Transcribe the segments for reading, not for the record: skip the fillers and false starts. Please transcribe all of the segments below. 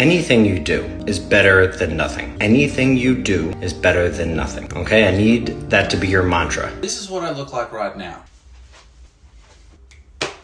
Anything you do is better than nothing. Anything you do is better than nothing. Okay, I need that to be your mantra. This is what I look like right now.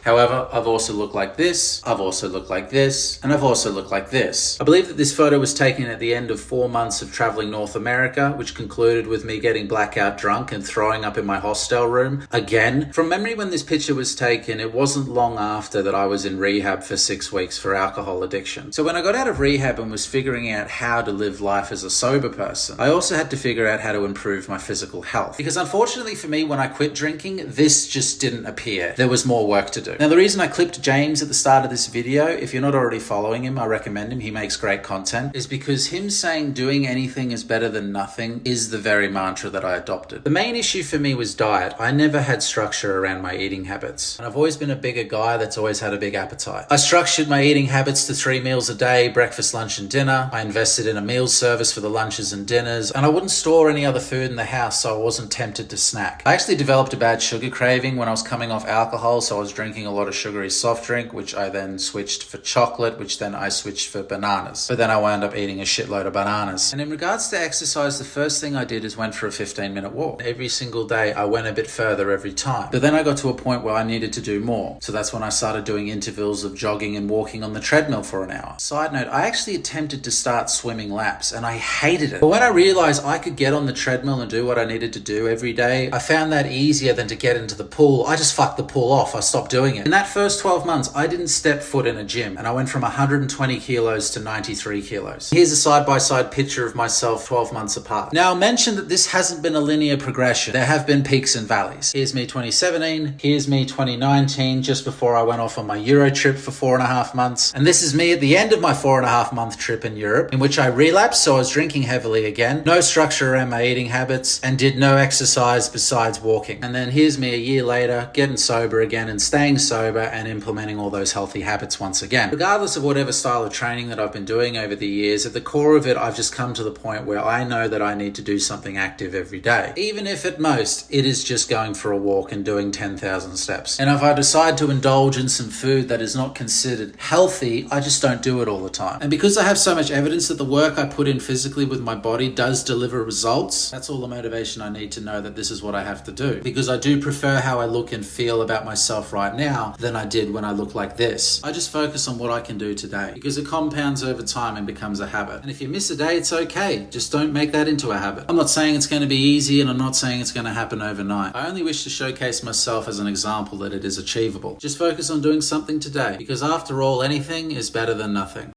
However, I've also looked like this, I've also looked like this, and I've also looked like this. I believe that this photo was taken at the end of 4 months of traveling North America, which concluded with me getting blackout drunk and throwing up in my hostel room. Again, from memory when this picture was taken, it wasn't long after that I was in rehab for 6 weeks for alcohol addiction. So when I got out of rehab and was figuring out how to live life as a sober person, I also had to figure out how to improve my physical health. Because unfortunately for me, when I quit drinking, this just didn't appear. There was more work to do. Now, the reason I clipped James at the start of this video, if you're not already following him, I recommend him. He makes great content, is because him saying doing anything is better than nothing is the very mantra that I adopted. The main issue for me was diet. I never had structure around my eating habits. And I've always been a bigger guy that's always had a big appetite. I structured my eating habits to 3 meals a day, breakfast, lunch, and dinner. I invested in a meal service for the lunches and dinners, and I wouldn't store any other food in the house so I wasn't tempted to snack. I actually developed a bad sugar craving when I was coming off alcohol, so I was drinking a lot of sugary soft drink, which I then switched for chocolate, which then I switched for bananas. But then I wound up eating a shitload of bananas. And in regards to exercise, the first thing I did is went for a 15-minute walk. Every single day, I went a bit further every time. But then I got to a point where I needed to do more. So that's when I started doing intervals of jogging and walking on the treadmill for an hour. Side note, I actually attempted to start swimming laps and I hated it. But when I realized I could get on the treadmill and do what I needed to do every day, I found that easier than to get into the pool. I just fucked the pool off. I stopped doing it. In that first 12 months, I didn't step foot in a gym and I went from 120 kilos to 93 kilos. Here's a side-by-side picture of myself 12 months apart. Now, I'll mention that this hasn't been a linear progression. There have been peaks and valleys. Here's me 2017. Here's me 2019, just before I went off on my Euro trip for 4.5 months. And this is me at the end of my 4.5 month trip in Europe, in which I relapsed, so I was drinking heavily again, no structure around my eating habits, and did no exercise besides walking. And then here's me a year later, getting sober again and staying sober and implementing all those healthy habits once again. Regardless of whatever style of training that I've been doing over the years, at the core of it, I've just come to the point where I know that I need to do something active every day. Even if at most, it is just going for a walk and doing 10,000 steps. And if I decide to indulge in some food that is not considered healthy, I just don't do it all the time. And because I have so much evidence that the work I put in physically with my body does deliver results, that's all the motivation I need to know that this is what I have to do. Because I do prefer how I look and feel about myself right now than I did when I look like this. I just focus on what I can do today because it compounds over time and becomes a habit. And if you miss a day, it's okay. Just don't make that into a habit. I'm not saying it's going to be easy and I'm not saying it's going to happen overnight. I only wish to showcase myself as an example that it is achievable. Just focus on doing something today because after all, anything is better than nothing.